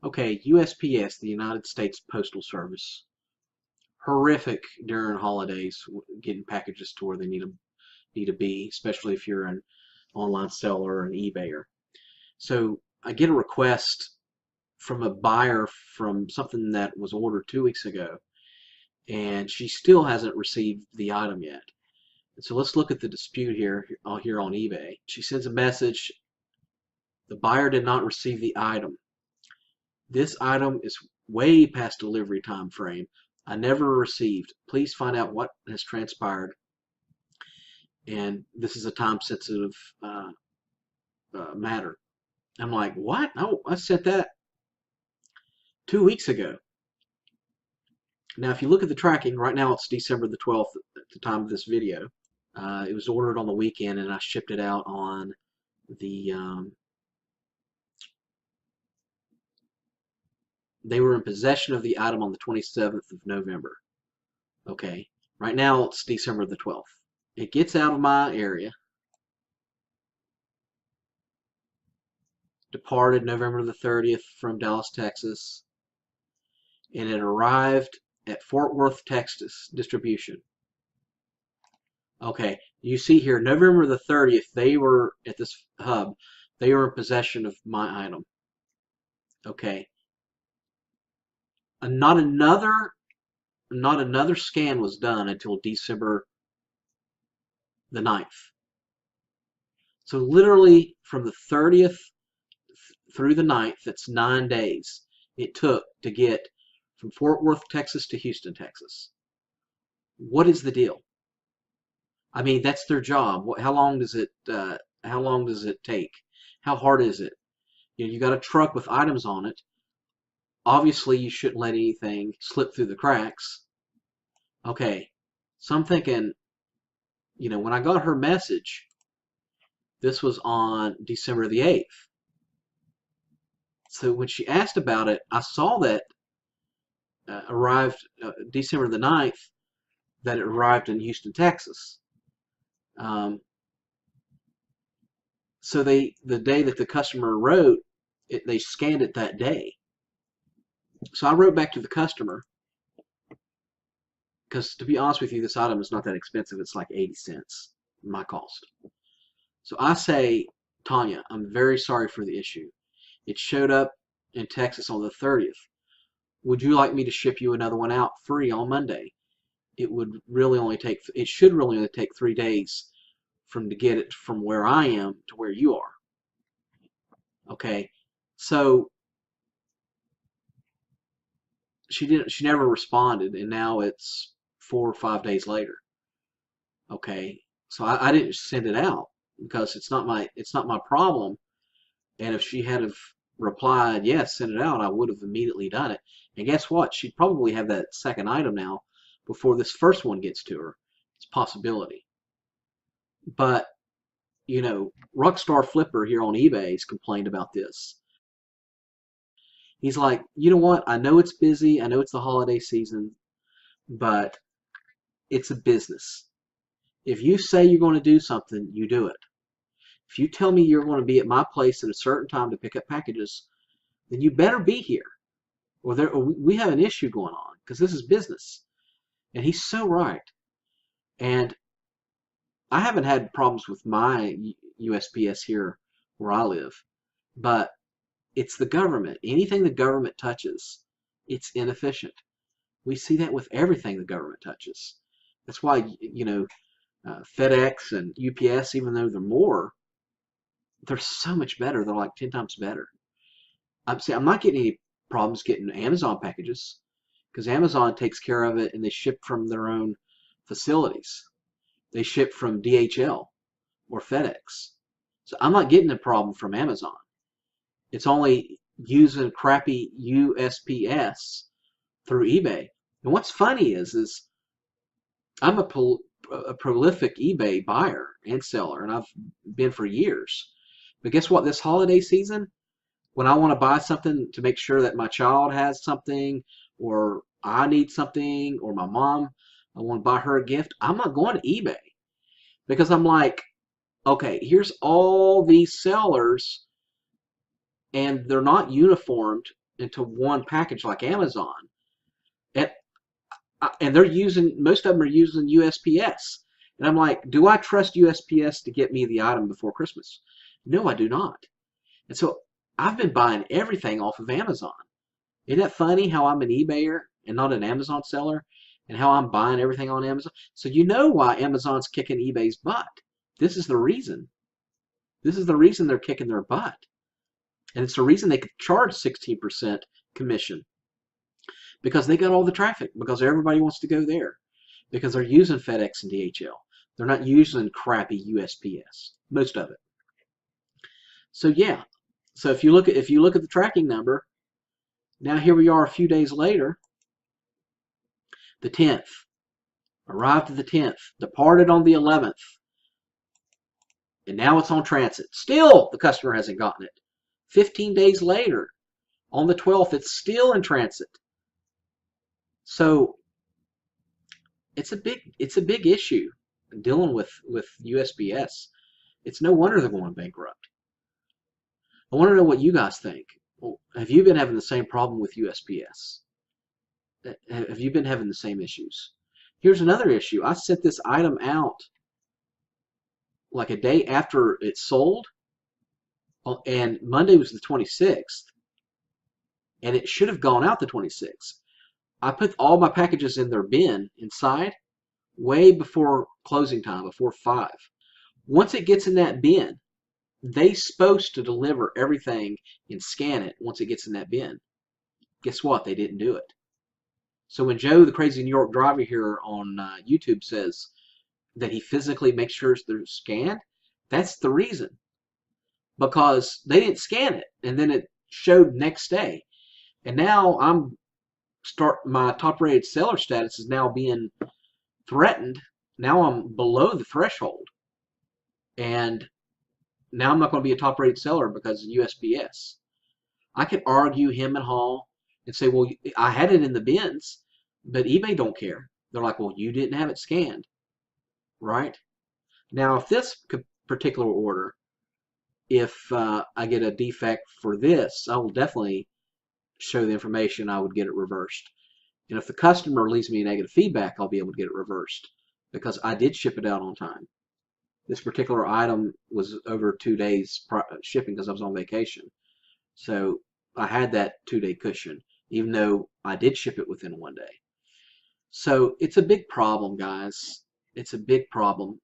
Okay, USPS, the United States Postal Service, horrific during holidays getting packages to where they need to be, especially if you're an online seller or an eBayer. So I get a request from a buyer from something that was ordered 2 weeks ago, and she still hasn't received the item yet. And so let's look at the dispute here on eBay. She sends a message. The buyer did not receive the item. This item is way past delivery time frame. I never received. Please find out what has transpired. And this is a time-sensitive matter. I'm like, what? No, I sent that 2 weeks ago. Now, if you look at the tracking, right now it's December the 12th at the time of this video. It was ordered on the weekend, and I shipped it out on the. They were in possession of the item on the 27th of November. Okay, right now it's December the 12th. It gets out of my area. Departed November the 30th from Dallas, Texas, and it arrived at Fort Worth, Texas distribution. Okay, you see here, November the 30th, they were at this hub. They were in possession of my item. Okay, not another scan was done until December the 9th. So literally from the 30th through the 9th, that's 9 days it took to get from Fort Worth, Texas to Houston, Texas. What is the deal? I mean, that's their job. How long does it take? How hard is it? You got a truck with items on it. Obviously, you shouldn't let anything slip through the cracks. Okay, so I'm thinking, when I got her message, this was on December the 8th. So when she asked about it, I saw that arrived December the 9th, that it arrived in Houston, Texas. So the day that the customer wrote, they scanned it that day. So I wrote back to the customer, because to be honest with you, this item is not that expensive. It's like 80 cents, my cost. So I say, Tanya, I'm very sorry for the issue. It showed up in Texas on the 30th. Would you like me to ship you another one out free on Monday? It should really only take 3 days to get it from where I am to where you are. Okay, so she never responded, and now it's 4 or 5 days later. Okay, so I didn't send it out because it's not my problem. And if she had have replied, yes, send it out, I would have immediately done it. And guess what? She'd probably have that second item now before this first one gets to her. It's a possibility. But, Rockstar Flipper here on eBay has complained about this. He's like, you know what? I know it's busy. I know it's the holiday season, but it's a business. If you say you're going to do something, you do it. If you tell me you're going to be at my place at a certain time to pick up packages, then you better be here, or we have an issue going on, because this is business. And he's so right. And I haven't had problems with my USPS here where I live, but it's the government. Anything the government touches, it's inefficient. We see that with everything the government touches. That's why, FedEx and UPS, even though they're so much better. They're like 10 times better. I'm not getting any problems getting Amazon packages, because Amazon takes care of it and they ship from their own facilities. They ship from DHL or FedEx. So I'm not getting a problem from Amazon. It's only using crappy USPS through eBay. And what's funny is I'm a prolific eBay buyer and seller, and I've been for years. But guess what? This holiday season, when I want to buy something to make sure that my child has something, or I need something, or my mom, I want to buy her a gift, I'm not going to eBay, because I'm like, okay, here's all these sellers, and they're not uniformed into one package like Amazon, and they're using, most of them are using USPS, and I'm like, do I trust USPS to get me the item before Christmas? No, I do not. And so I've been buying everything off of Amazon. Isn't that funny how I'm an eBayer and not an Amazon seller, and how I'm buying everything on Amazon? So you know why Amazon's kicking eBay's butt. This is the reason. This is the reason they're kicking their butt. And it's the reason they could charge 16% commission, because they got all the traffic, because everybody wants to go there, because they're using FedEx and DHL. They're not using crappy USPS, most of it. So yeah, so if you look at the tracking number, now here we are a few days later, the 10th, arrived at the 10th, departed on the 11th, and now it's on transit. Still, the customer hasn't gotten it. 15 days later, on the 12th, it's still in transit. So it's a big issue dealing with USPS. It's no wonder they're going bankrupt. I want to know what you guys think. Well, have you been having the same problem with USPS? Have you been having the same issues? Here's another issue. I sent this item out like a day after it sold, and Monday was the 26th, and it should have gone out the 26th. I put all my packages in their bin inside way before closing time, before 5. Once it gets in that bin, they're supposed to deliver everything and scan it once it gets in that bin. Guess what? They didn't do it. So when Joe, the crazy New York driver here on YouTube, says that he physically makes sure they're scanned, that's the reason. Because they didn't scan it, and then it showed next day. And now my top rated seller status is now being threatened. Now I'm below the threshold, and now I'm not going to be a top rated seller because of USPS. I could argue him and Hall and say, well, I had it in the bins, but eBay don't care. They're like, well, you didn't have it scanned, right? Now, if this particular order, if I get a defect for this, I will definitely show the information. I would get it reversed. And if the customer leaves me negative feedback, I'll be able to get it reversed because I did ship it out on time. This particular item was over 2 days shipping because I was on vacation. So I had that 2-day cushion, even though I did ship it within 1 day. So it's a big problem, guys. It's a big problem.